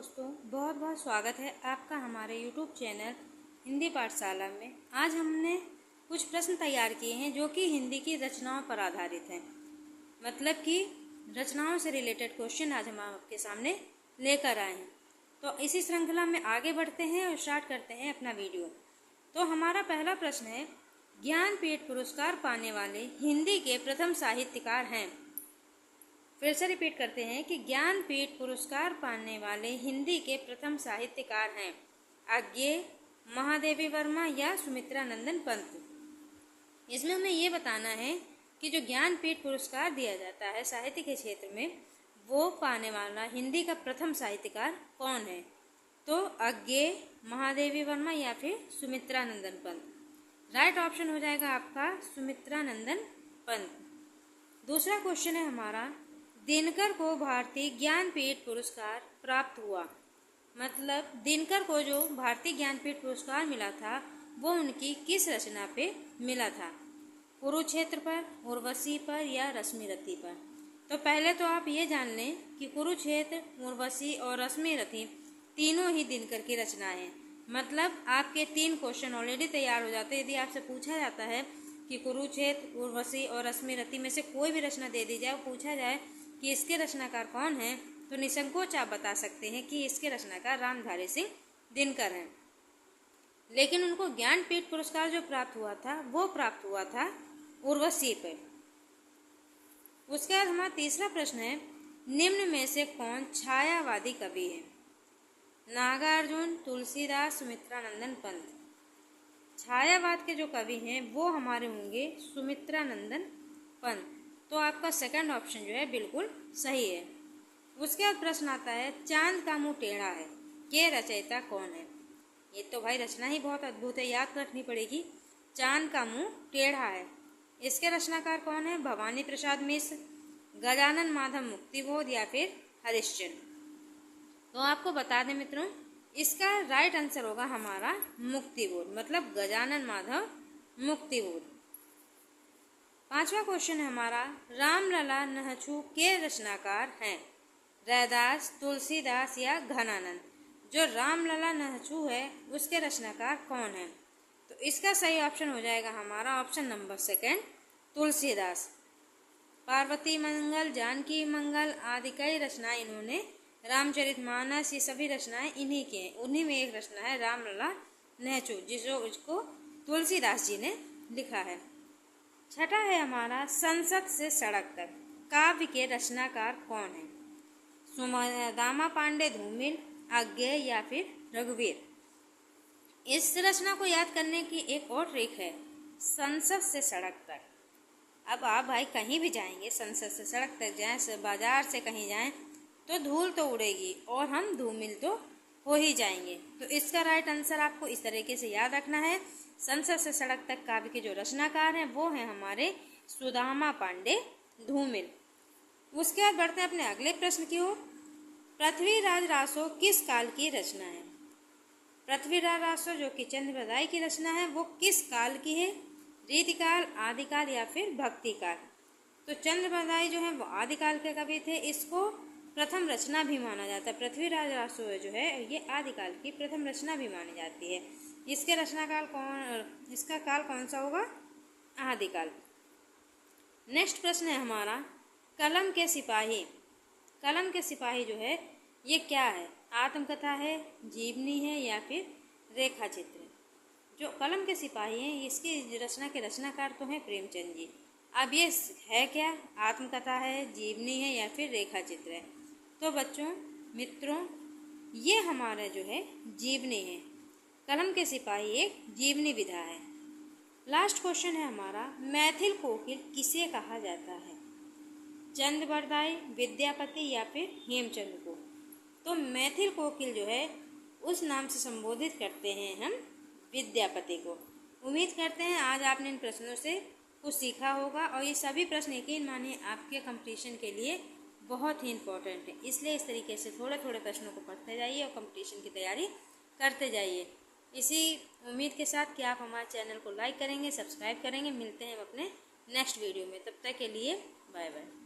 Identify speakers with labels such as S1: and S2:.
S1: दोस्तों, बहुत बहुत स्वागत है आपका हमारे YouTube चैनल हिंदी पाठशाला में। आज हमने कुछ प्रश्न तैयार किए हैं जो कि हिंदी की रचनाओं पर आधारित हैं। मतलब कि रचनाओं से रिलेटेड क्वेश्चन आज हम आपके सामने लेकर आए हैं। तो इसी श्रृंखला में आगे बढ़ते हैं और स्टार्ट करते हैं अपना वीडियो। तो हमारा पहला प्रश्न है, ज्ञानपीठ पुरस्कार पाने वाले हिंदी के प्रथम साहित्यकार हैं। फिर से रिपीट करते हैं कि ज्ञानपीठ पुरस्कार पाने वाले हिंदी के प्रथम साहित्यकार हैं अज्ञेय, महादेवी वर्मा या सुमित्रा नंदन पंत। इसमें हमें ये बताना है कि जो ज्ञानपीठ पुरस्कार दिया जाता है साहित्य के क्षेत्र में, वो पाने वाला हिंदी का प्रथम साहित्यकार कौन है। तो अज्ञेय, महादेवी वर्मा या फिर सुमित्रा नंदन पंत। राइट ऑप्शन हो जाएगा आपका सुमित्रा नंदन पंत। दूसरा क्वेश्चन है हमारा, दिनकर को भारतीय ज्ञानपीठ पुरस्कार प्राप्त हुआ। मतलब दिनकर को जो भारतीय ज्ञानपीठ पुरस्कार मिला था वो उनकी किस रचना पे मिला था। कुरुक्षेत्र पर, उर्वशी पर या रश्मिरथी पर। तो पहले तो आप ये जान लें कि कुरुक्षेत्र, उर्वशी और रश्मिरथी तीनों ही दिनकर की रचनाएं हैं। मतलब आपके 3 क्वेश्चन ऑलरेडी तैयार हो जाते हैं। यदि आपसे पूछा जाता है कि कुरुक्षेत्र, उर्वशी और रश्मिरथी में से कोई भी रचना दे दी जाए, पूछा जाए कि इसके रचनाकार कौन हैं, तो निसंकोच आप बता सकते हैं कि इसके रचनाकार रामधारी सिंह दिनकर हैं। लेकिन उनको ज्ञानपीठ पुरस्कार जो प्राप्त हुआ था वो प्राप्त हुआ था उर्वशी पर। उसके बाद हमारा तीसरा प्रश्न है, निम्न में से कौन छायावादी कवि है। नागार्जुन, तुलसीदास, सुमित्रा नंदन पंत। छायावाद के जो कवि हैं वो हमारे होंगे सुमित्रा नंदन पंत। तो आपका सेकंड ऑप्शन जो है बिल्कुल सही है। उसके बाद प्रश्न आता है, चांद का मुंह टेढ़ा है के रचयिता कौन है। ये तो भाई रचना ही बहुत अद्भुत है, याद रखनी पड़ेगी। चांद का मुंह टेढ़ा है, इसके रचनाकार कौन है। भवानी प्रसाद मिश्र, गजानन माधव मुक्तिबोध या फिर हरिश्चंद्र। तो आपको बता दें मित्रों, इसका राइट आंसर होगा हमारा मुक्तिबोध, मतलब गजानन माधव मुक्तिबोध। पांचवा क्वेश्चन है हमारा, रामलला नहछु के रचनाकार हैं। रैदास, तुलसीदास या घनानंद। जो रामलला नहछु है उसके रचनाकार कौन है। तो इसका सही ऑप्शन हो जाएगा हमारा ऑप्शन नंबर 2 तुलसीदास। पार्वती मंगल, जानकी मंगल आदि कई रचनाएं इन्होंने, रामचरितमानस, ये सभी रचनाएं इन्हीं की हैं। उन्हीं में एक रचना है रामलला नहछु जिसको तुलसीदास जी ने लिखा है। छठा है हमारा, संसद से सड़क तक काव्य के रचनाकार कौन है। सुदामा पांडे धूमिल, अज्ञेय या फिर रघुवीर। इस रचना को याद करने की एक और ट्रिक है, संसद से सड़क तक। अब आप भाई कहीं भी जाएंगे, संसद से सड़क तक जाएं, बाजार से कहीं जाएं, तो धूल तो उड़ेगी और हम धूमिल तो हो ही जाएंगे। तो इसका राइट आंसर आपको इस तरीके से याद रखना है, संसद से सड़क तक काव्य के जो रचनाकार हैं वो हैं हमारे सुदामा पांडे धूमिल। उसके बाद बढ़ते हैं अपने अगले प्रश्न की ओर। पृथ्वीराज रासो किस काल की रचना है। पृथ्वीराज रासो जो कि चंद्रबरदाई की रचना है वो किस काल की है। रीतिकाल, आदिकाल या फिर भक्तिकाल। तो चंद्रबरदाई जो है वो आदिकाल के कवि थे, इसको प्रथम रचना भी माना जाता है। पृथ्वीराज रासो जो है ये आदिकाल की प्रथम रचना भी मानी जाती है। इसके रचनाकाल कौन, इसका काल कौन सा होगा, आदिकाल। नेक्स्ट प्रश्न है हमारा, कलम के सिपाही। कलम के सिपाही जो है ये क्या है, आत्मकथा है, जीवनी है या फिर रेखा चित्र। जो कलम के सिपाही हैं इसकी रचना के रचनाकार तो हैं प्रेमचंद जी। अब ये है क्या, आत्मकथा है, जीवनी है या फिर रेखा चित्र है। तो बच्चों मित्रों, ये हमारा जो है जीवनी है। कलम के सिपाही एक जीवनी विधा है। लास्ट क्वेश्चन है हमारा, मैथिल कोकिल किसे कहा जाता है। चंद्रबरदाई, विद्यापति या फिर हेमचंद को। तो मैथिल कोकिल जो है उस नाम से संबोधित करते हैं हम विद्यापति को। उम्मीद करते हैं आज आपने इन प्रश्नों से कुछ सीखा होगा और ये सभी प्रश्न यकीन मानिए आपके कंपटीशन के लिए बहुत ही इम्पोर्टेंट है। इसलिए इस तरीके से थोड़े थोड़े प्रश्नों को पढ़ते जाइए और कंपटीशन की तैयारी करते जाइए। इसी उम्मीद के साथ कि आप हमारे चैनल को लाइक करेंगे, सब्सक्राइब करेंगे। मिलते हैं अपने नेक्स्ट वीडियो में, तब तक के लिए बाय बाय।